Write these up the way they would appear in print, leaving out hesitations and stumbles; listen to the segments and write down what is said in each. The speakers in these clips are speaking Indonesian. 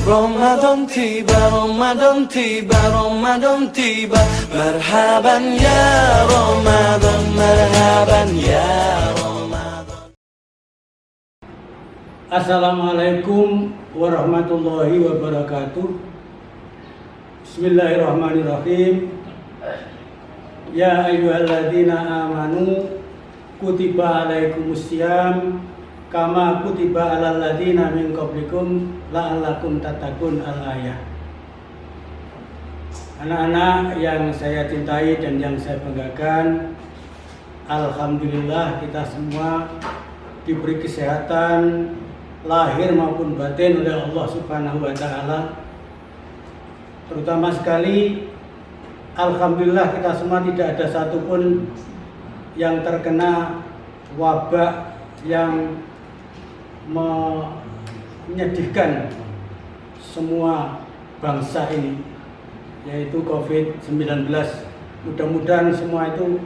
Ramadan tiba, Ramadan tiba, Ramadan tiba. Marhaban ya Ramadan, marhaban ya Ramadan. Assalamualaikum warahmatullahi wabarakatuh. Bismillahirrahmanirrahim. Ya ayyuhalladzina amanu kutiba alaikumussyam kama kutiba alal ladzina min qablikum la'allakum tattaqun al-ayah. Anak-anak yang saya cintai dan yang saya banggakan, alhamdulillah kita semua diberi kesehatan lahir maupun batin oleh Allah Subhanahu wa taala. Terutama sekali alhamdulillah kita semua tidak ada satupun yang terkena wabah yang menyedihkan semua bangsa ini, yaitu COVID-19. Mudah-mudahan semua itu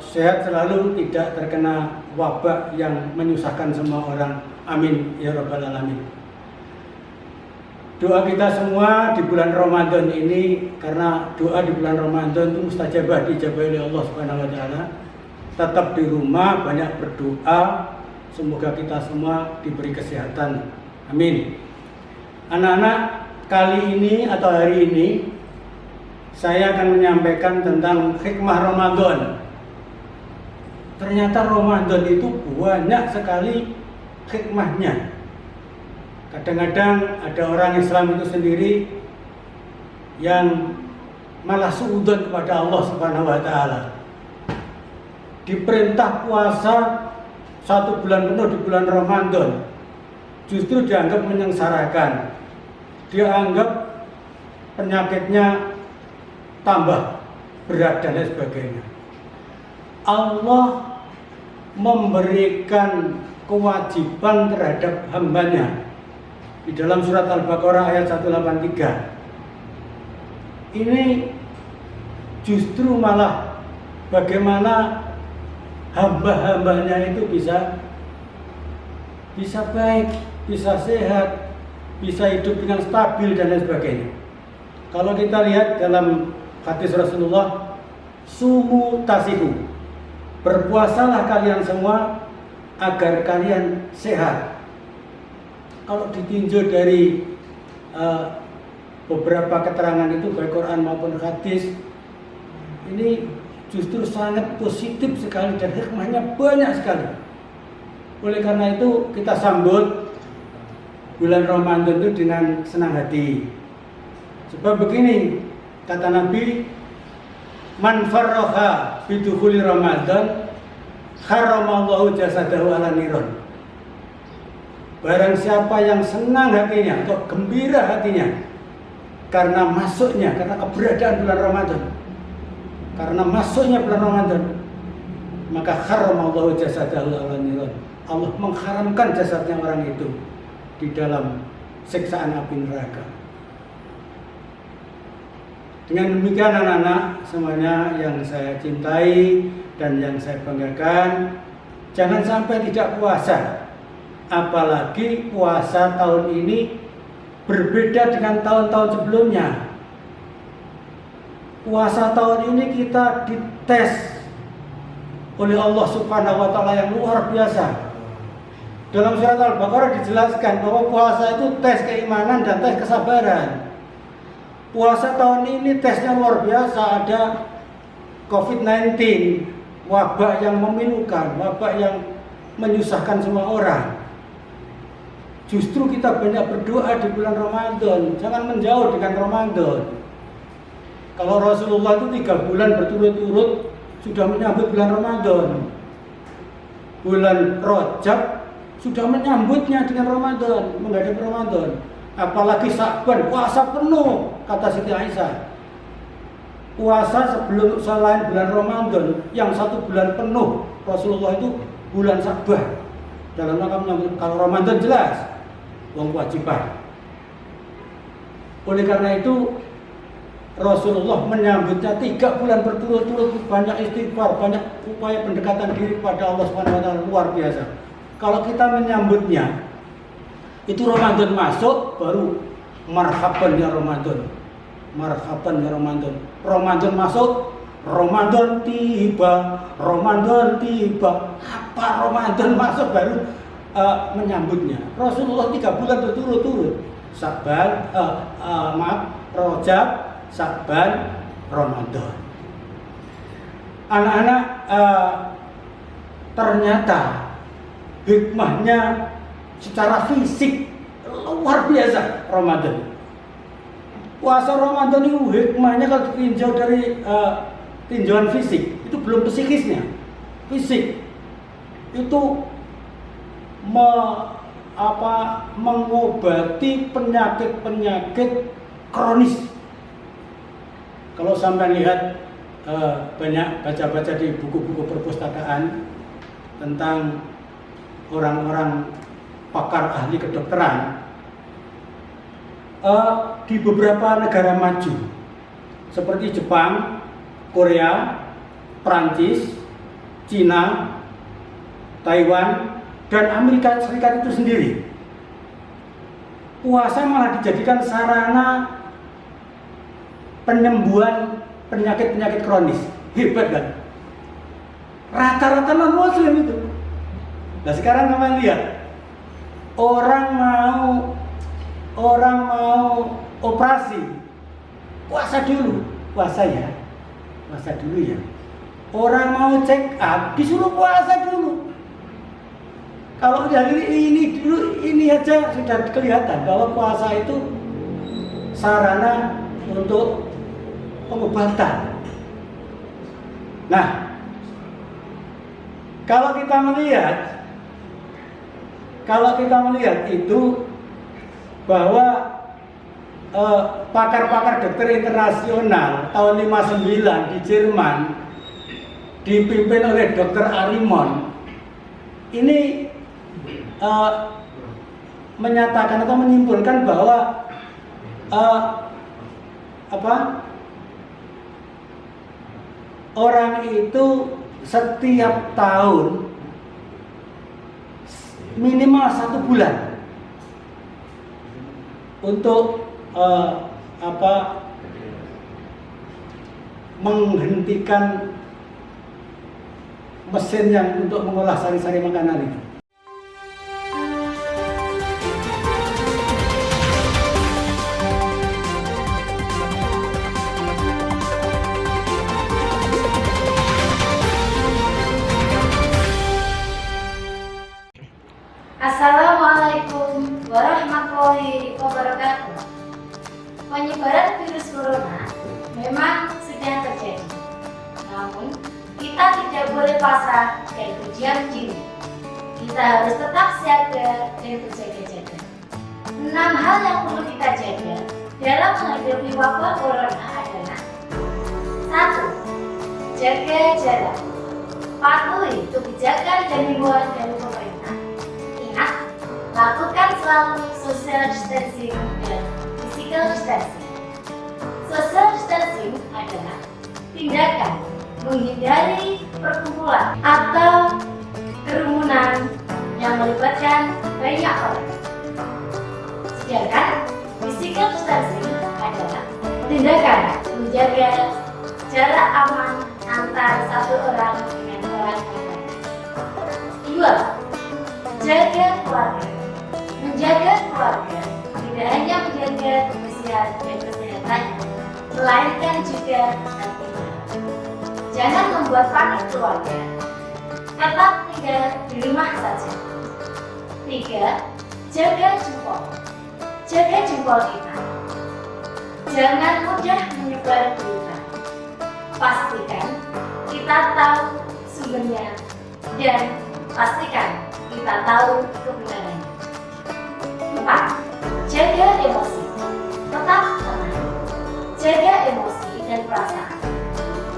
sehat selalu, tidak terkena wabah yang menyusahkan semua orang. Amin ya rabbal alamin. Doa kita semua di bulan Ramadan ini, karena doa di bulan Ramadan itu mustajabah, dijabah oleh Allah Subhanahu wa taala. Tetap di rumah, banyak berdoa, semoga kita semua diberi kesehatan. Amin. Anak-anak, kali ini atau hari ini saya akan menyampaikan tentang hikmah Ramadan. Ternyata Ramadan itu banyak sekali hikmahnya. Kadang-kadang ada orang Islam itu sendiri yang malah suudzon kepada Allah Subhanahu wa taala. Diperintah puasa 1 bulan penuh di bulan Ramadan, justru dianggap menyengsarakan. Dianggap penyakitnya tambah berat dan lain sebagainya. Allah memberikan kewajiban terhadap hambanya di dalam surat Al-Baqarah ayat 183. Ini justru malah bagaimana hamba-hambanya itu bisa baik, bisa sehat, bisa hidup dengan stabil dan lain sebagainya. Kalau kita lihat dalam hadis Rasulullah, sumu tasihu, berpuasalah kalian semua agar kalian sehat. Kalau ditinjau dari beberapa keterangan itu, baik Quran maupun hadis, ini justru sangat positif sekali dan hikmahnya banyak sekali. Oleh karena itu kita sambut bulan Ramadan itu dengan senang hati. Sebab begini kata Nabi, man farroha bidukhuli Ramadan haramallahu jasadahu ala niron. Barang siapa yang senang hatinya atau gembira hatinya karena masuknya, karena keberadaan bulan Ramadan, karena masuknya bulan Ramadan, maka haramallahu jasadahu ala niron. Allah mengharamkan jasadnya orang itu di dalam siksaan api neraka. Dengan demikian anak-anak semuanya yang saya cintai dan yang saya banggakan, jangan sampai tidak puasa. Apalagi puasa tahun ini berbeda dengan tahun-tahun sebelumnya. Puasa tahun ini kita dites oleh Allah Subhanahu wa taala yang luar biasa. Dalam surat Al-Baqarah dijelaskan bahwa puasa itu tes keimanan dan tes kesabaran. Puasa tahun ini tesnya luar biasa. Ada COVID-19, wabah yang memilukan, wabah yang menyusahkan semua orang. Justru kita banyak berdoa di bulan Ramadan, jangan menjauh dengan Ramadan. Kalau Rasulullah itu 3 bulan berturut-turut sudah menyambut bulan Ramadan. Bulan Rajab sudah menyambutnya dengan Ramadan, menghadapi Ramadan. Apalagi Sya'ban, puasa penuh, kata Siti Aisyah. Puasa sebelum selain bulan Ramadan, yang 1 bulan penuh Rasulullah itu bulan Sya'ban. Dalam rangka menyambut, kalau Ramadan jelas wong kewajiban. Oleh karena itu Rasulullah menyambutnya 3 bulan berturut-turut, banyak istighfar, banyak upaya pendekatan diri kepada Allah Subhanahu wa taala luar biasa. Kalau kita menyambutnya Itu Ramadan masuk baru marhaban ya Ramadan. Marhaban ya Ramadan. Ramadan masuk, Ramadan tiba, Ramadan tiba. Apa Ramadan masuk baru menyambutnya. Rasulullah 3 bulan berturut-turut. Sya'ban, Rajab, Sya'ban, Ramadan. Anak-anak, ternyata hikmahnya secara fisik luar biasa Ramadan. Puasa Ramadan itu hikmahnya kalau ditinjau dari tinjauan fisik, itu belum psikisnya. Fisik itu mengobati penyakit-penyakit kronis. Kalau sampai lihat banyak baca-baca di buku-buku perpustakaan tentang orang-orang pakar ahli kedokteran di beberapa negara maju seperti Jepang, Korea, Prancis, Cina, Taiwan, dan Amerika Serikat itu sendiri, puasa malah dijadikan sarana penyembuhan penyakit-penyakit kronis. Hebat kan? Rata-rata non-muslim itu. Nah sekarang kamu lihat, orang mau operasi, puasa dulu, puasa dulu ya. Orang mau check up, disuruh puasa dulu. Kalau dari ini aja sudah kelihatan kalau puasa itu sarana untuk pengobatan. Nah, kalau kita melihat itu bahwa pakar-pakar dokter internasional tahun 59 di Jerman dipimpin oleh Dr. Arimon ini menyatakan atau menyimpulkan bahwa orang itu setiap tahun minimal 1 bulan untuk menghentikan mesin yang untuk mengolah sari-sari makanan itu. Assalamualaikum warahmatullahi wabarakatuh. Penyebaran virus corona memang sedang terjadi. Namun, kita tidak boleh pasrah dan berdiam diri. Kita harus tetap siaga dan berjaga-jaga. 6 hal yang perlu kita jaga dalam menghadapi wabah corona adalah: 1. Jaga jarak. Patuhi kebijakan dan himbauan dari pemerintah. Ingat, lakukan selalu social distancing dan physical distancing. Social distancing adalah tindakan menghindari perkumpulan atau kerumunan yang melibatkan banyak orang. Sedangkan physical distancing adalah tindakan menjaga jarak aman antar satu orang dengan orang lain. 2. Jaga keluarga. Menjaga keluarga tidak hanya menjaga kebersihan dan kesehatan, melainkan juga ketertiban. Jangan membuat panik keluarga. Tetap tinggal di rumah saja. 3. Jaga jempol. Jaga jempol kita. Jangan mudah menyebar berita. Pastikan kita tahu sumbernya dan pastikan kita tahu kebenarannya. 4. Jaga emosi. Tetap tenang. Jaga emosi dan perasaan.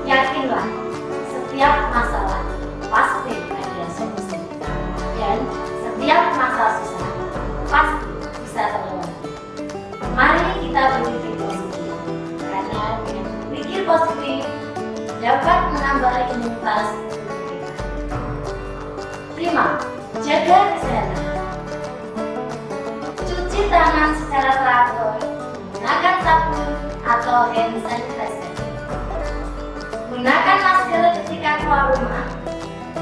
Yakinlah, setiap masalah pasti ada solusi. Dan setiap masa susah pasti bisa terlewati. Mari kita berpikir positif. Karena dengan berpikir positif dapat menambah imunitas tubuh kita. 5. Jaga kesehatan. tangan secara teratur, gunakan sabun atau hand sanitizer. Gunakan masker ketika keluar rumah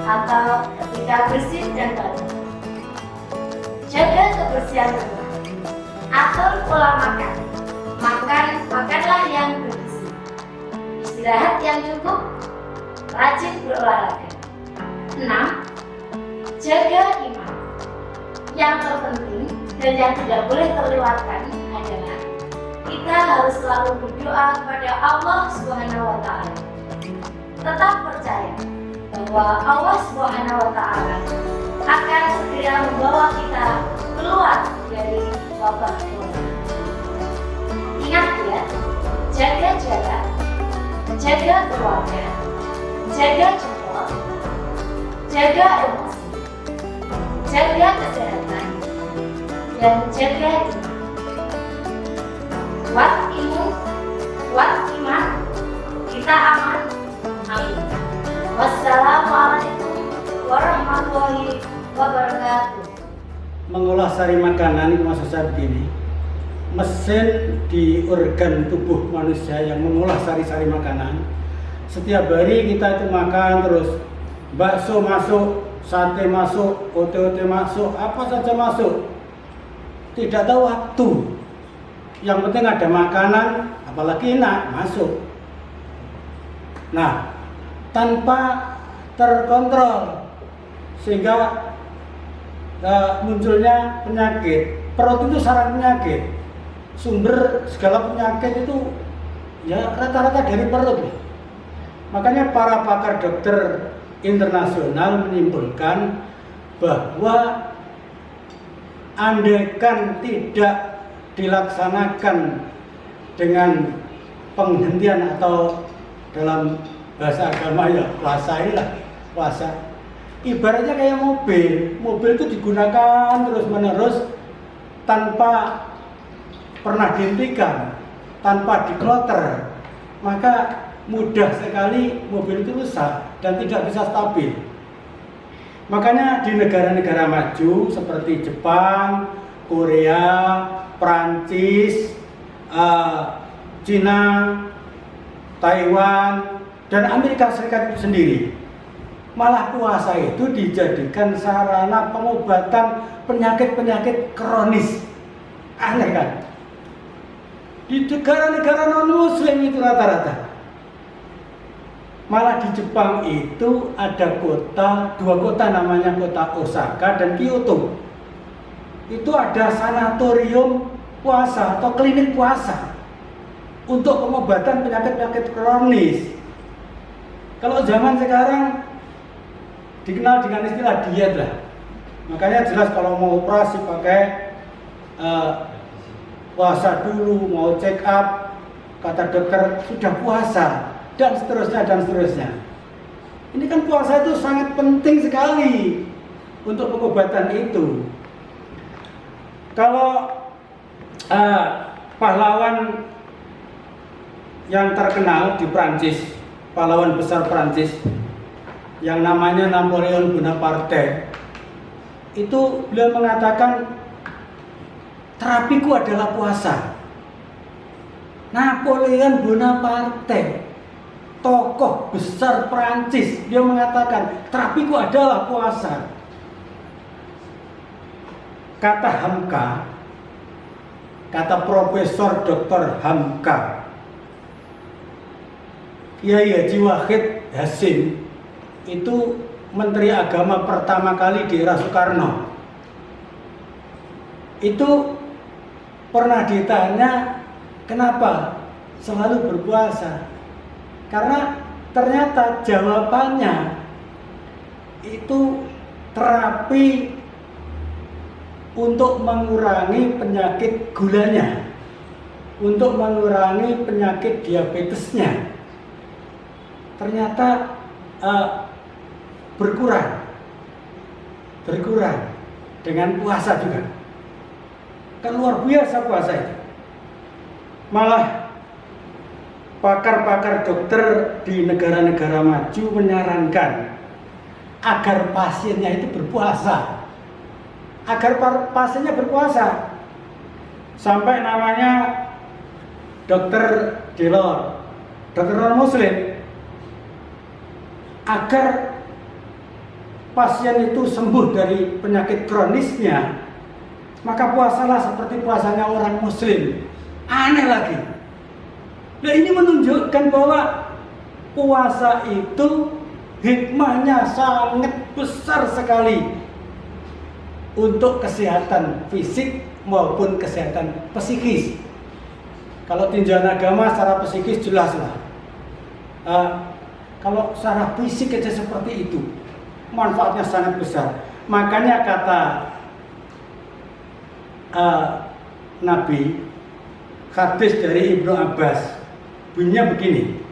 atau ketika bersin dan batuk. Jaga kebersihan rumah. Atur pola makan. Makanlah yang bergizi. Istirahat yang cukup. Rajin berolahraga. 6. Jaga iman. Yang terpenting dan yang tidak boleh terlewatkan adalah kita harus selalu berdoa kepada Allah Subhanahu wa Ta'ala. Tetap percaya bahwa Allah Subhanahu wa Ta'ala akan segera membawa kita keluar dari wabah corona. Ingat ya, jaga jarak, jaga keluarga, jaga jempol, jaga emosi, jaga kesehatan, dan jaga iman. Kuat ilmu, kuat iman, kita aman. Amin. Wassalamualaikum warahmatullahi wabarakatuh. Mengolah sari makanan itu maksud saya begini. Mesin di organ tubuh manusia yang mengolah sari-sari makanan. Setiap hari kita itu makan terus, bakso masuk, sate masuk, ote-ote masuk, apa saja masuk. Tidak tahu waktu. Yang penting ada makanan, apalagi enak, masuk. Nah, tanpa terkontrol sehingga munculnya penyakit. Perut itu sarang penyakit. Sumber segala penyakit itu ya rata-rata dari perut. Makanya para pakar dokter internasional menyimpulkan bahwa andaikan tidak dilaksanakan dengan penghentian atau dalam bahasa agama ya puasa. Ibaratnya kayak mobil itu digunakan terus-menerus tanpa pernah dihentikan, tanpa dikloter, maka mudah sekali mobil itu rusak dan tidak bisa stabil. Makanya di negara-negara maju seperti Jepang, Korea, Prancis, Cina, Taiwan, dan Amerika Serikat itu sendiri, malah puasa itu dijadikan sarana pengobatan penyakit-penyakit kronis. Aneh kan? Di negara-negara non-muslim itu rata-rata. Malah di Jepang itu ada dua kota namanya kota Osaka dan Kyoto. Itu ada sanatorium puasa atau klinik puasa untuk pengobatan penyakit-penyakit kronis. Kalau zaman sekarang dikenal dengan istilah diet lah. Makanya jelas kalau mau operasi pakai puasa dulu, mau check up, kata dokter sudah puasa, dan seterusnya. Ini kan puasa itu sangat penting sekali untuk pengobatan itu. Kalau pahlawan yang terkenal di Prancis, pahlawan besar Prancis yang namanya Napoleon Bonaparte, itu beliau mengatakan terapiku adalah puasa. Napoleon Bonaparte, tokoh besar Prancis, dia mengatakan terapiku adalah puasa. Kata Hamka, kata Profesor Dr. Hamka, Kiai Haji Wahid Hasim itu Menteri Agama pertama kali di era Soekarno. Itu pernah ditanya kenapa selalu berpuasa. Karena ternyata jawabannya itu terapi untuk mengurangi penyakit gulanya, untuk mengurangi penyakit diabetesnya. Ternyata berkurang dengan puasa juga. Kan luar biasa puasa itu. Malah pakar-pakar dokter di negara-negara maju menyarankan agar pasiennya itu berpuasa. Agar pasiennya berpuasa. sampai namanya dokter Delor, dokter non muslim, agar pasien itu sembuh dari penyakit kronisnya, maka puasalah seperti puasanya orang muslim. Aneh lagi. Nah, ini menunjukkan bahwa puasa itu hikmahnya sangat besar sekali untuk kesehatan fisik maupun kesehatan psikis. Kalau tinjauan agama secara psikis jelas lah. Kalau secara fisik aja seperti itu, manfaatnya sangat besar. Makanya kata Nabi, hadis dari Ibnu Abbas, bunyinya begini.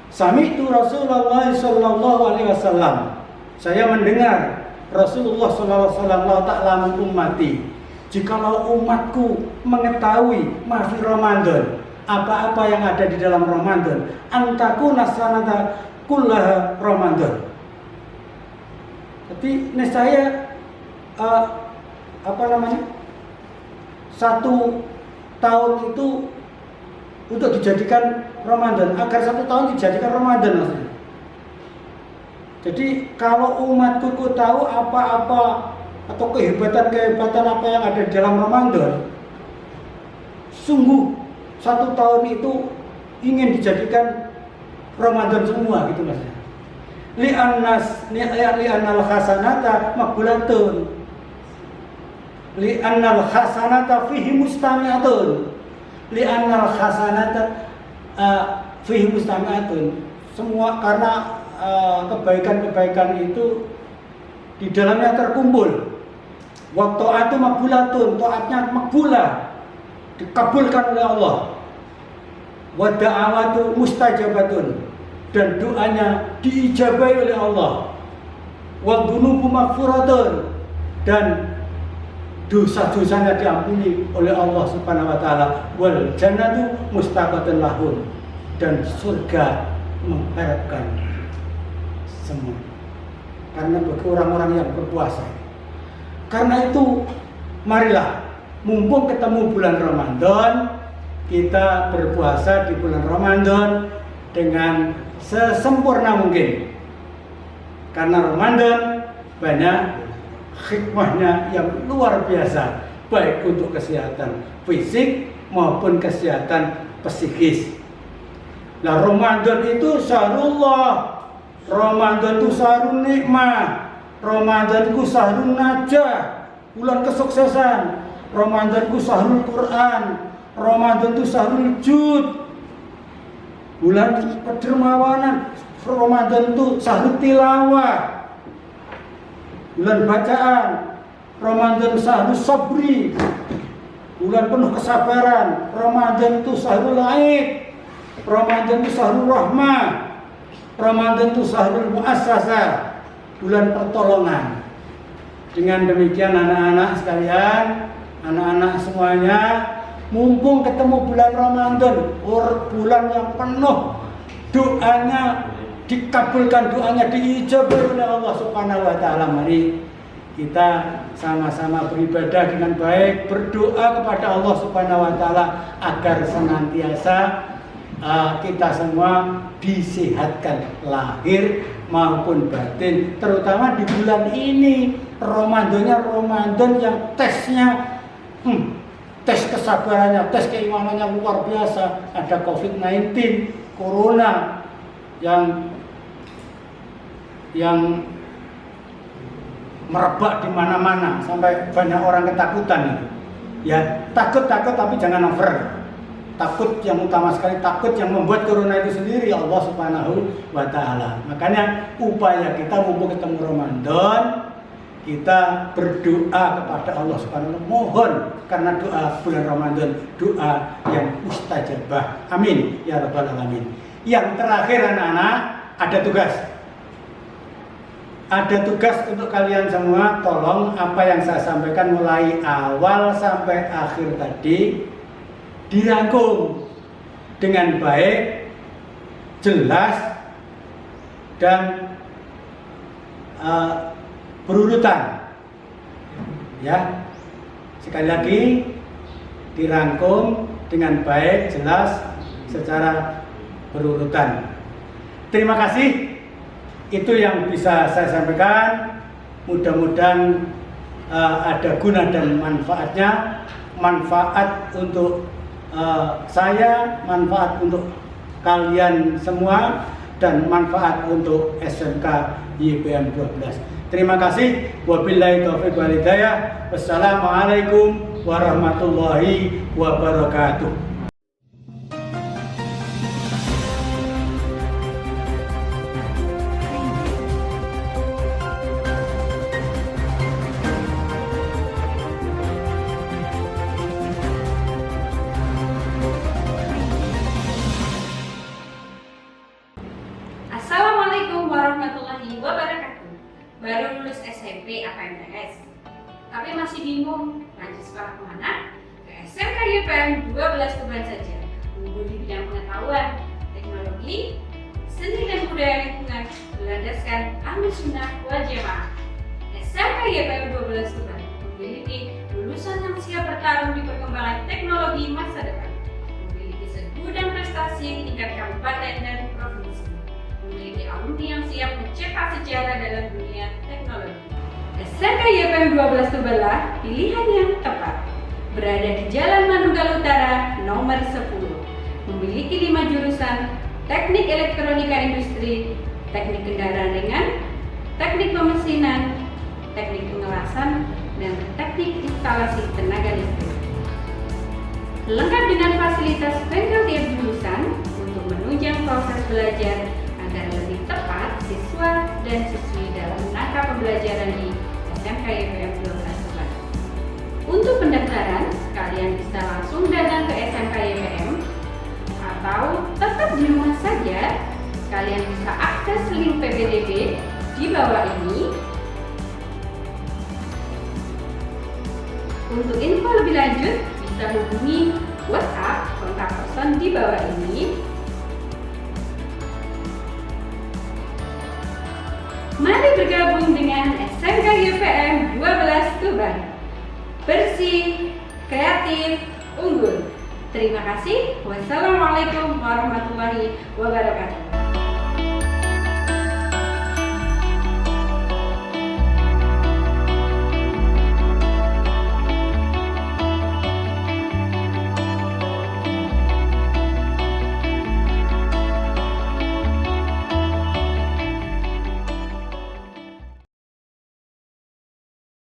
Sami'tu Rasulullah sallallahu alaihi wasallam. Saya mendengar Rasulullah sallallahu alaihi wasallam, la ta'lamu ummati, jikalau umatku mengetahui mafi Ramadan, apa-apa yang ada di dalam Ramadan, antaku nasanata kullaha Ramadan. Jadi nescaya satu tahun itu untuk dijadikan Ramadan, agar satu tahun dijadikan Ramadan maksudnya. Jadi kalau umatku tahu apa-apa atau kehebatan-kehebatan apa yang ada di dalam Ramadan, sungguh satu tahun itu ingin dijadikan Ramadan semua gitu maksudnya. Li'annal hasanata maqbulatun, li'annal hasanata fihi mustami'atun, li'annal hasanata fihi mustami'atun. Semua karena kebaikan-kebaikan itu di dalamnya terkumpul. Wa ta'atu maqbulatun, taatnya maqbulah, dikabulkan oleh Allah. Wa da'awatu mustajabatun, dan doanya diijabahi oleh Allah. Wa dzunubu maghfuratun, dan dosa-dosanya diampuni oleh Allah Subhanahu wa taala. Wal jannatu mustaqatun lahum, dan surga mengharapkan semua. Karena bagi orang-orang yang berpuasa. Karena itu marilah, mumpung ketemu bulan Ramadan, kita berpuasa di bulan Ramadan dengan sesempurna mungkin. Karena Ramadan banyak hikmahnya yang luar biasa, baik untuk kesehatan fisik maupun kesehatan psikis. Nah, Ramadan itu syahrullah, Ramadan itu syahrul nikmah, Ramadan itu syahrul najah, bulan kesuksesan. Ramadan itu syahrul Quran, Ramadan itu syahrul jud, bulan kedermawanan. Ramadan itu syahrul tilawah, bulan bacaan. Ramadan syahrul sabri, bulan penuh kesabaran. Ramadan itu syahrul aid, Ramadan itu syahrul rahmah, Ramadan itu syahrul muassasah, bulan pertolongan. Dengan demikian anak-anak sekalian, anak-anak semuanya, mumpung ketemu bulan Ramadan, bulan yang penuh doanya dikabulkan, doanya diijabah oleh Allah Subhanahu wa taala. Mari kita sama-sama beribadah dengan baik, berdoa kepada Allah Subhanahu wa taala agar senantiasa kita semua disehatkan lahir maupun batin, terutama di bulan ini. Ramadannya Ramadan yang tesnya tes kesabarannya, tes keimanannya luar biasa. Ada COVID-19, Corona yang merebak di mana-mana sampai banyak orang ketakutan. Ya, takut tapi jangan over. Takut yang utama sekali, takut yang membuat corona itu sendiri Allah Subhanahu wa taala. Makanya upaya kita mumpung ketemu Ramadan, kita berdoa kepada Allah Subhanahu wa taala, mohon, karena doa bulan Ramadan doa yang mustajabah. Amin ya rabbal alamin. Yang terakhir anak-anak, ada tugas. Ada tugas untuk kalian semua. Tolong apa yang saya sampaikan mulai awal sampai akhir tadi dirangkum dengan baik, jelas, dan berurutan. Ya, sekali lagi, dirangkum dengan baik, jelas, secara berurutan. Terima kasih. Itu yang bisa saya sampaikan. Mudah-mudahan ada guna dan manfaatnya. Manfaat untuk saya, manfaat untuk kalian semua, dan manfaat untuk SMK YPM 12. Terima kasih. Wabillahi taufiq wal hidayah. Wassalamualaikum warahmatullahi wabarakatuh. Assalamualaikum warahmatullahi wabarakatuh. Baru lulus SMP APMTS, tapi masih bingung lanjut sekolah kemana? Ke SMK YPM 12 Tuban saja. Unggul di bidang pengetahuan, teknologi, seni dan budaya lingkungan, berlandaskan Ahlus Sunnah wal Jamaah. SMK YPM 12 Tuban memiliki lulusan yang siap bertarung di perkembangan teknologi masa depan, memiliki segudang prestasi tingkat kabupaten dan provinsi, memiliki alumni yang siap mencetak sejarah dalam dunia teknologi. SMK YPM 12 Tubanlah pilihan yang tepat. Berada di Jalan Manunggal Utara nomor 10. Memiliki 5 jurusan: Teknik Elektronika Industri, Teknik Kendaraan Ringan, Teknik Pemesinan, Teknik Pengelasan, dan Teknik Instalasi Tenaga Listrik. Lengkap dengan fasilitas bengkel tiap jurusan untuk menunjang proses belajar agar lebih tepat siswa dan siswi dalam menangkap pembelajaran di SMK YPM 12 Tuban. Untuk pendaftaran, kalian bisa langsung datang ke SMK YPM atau tetap di rumah saja. Kalian bisa akses link PPDB di bawah ini. Untuk info lebih lanjut, bisa hubungi WhatsApp kontak person di bawah ini. Mari bergabung dengan SMK YPM 12 Tuban. Bersih, kreatif, unggul. Terima kasih. Wassalamualaikum warahmatullahi wabarakatuh.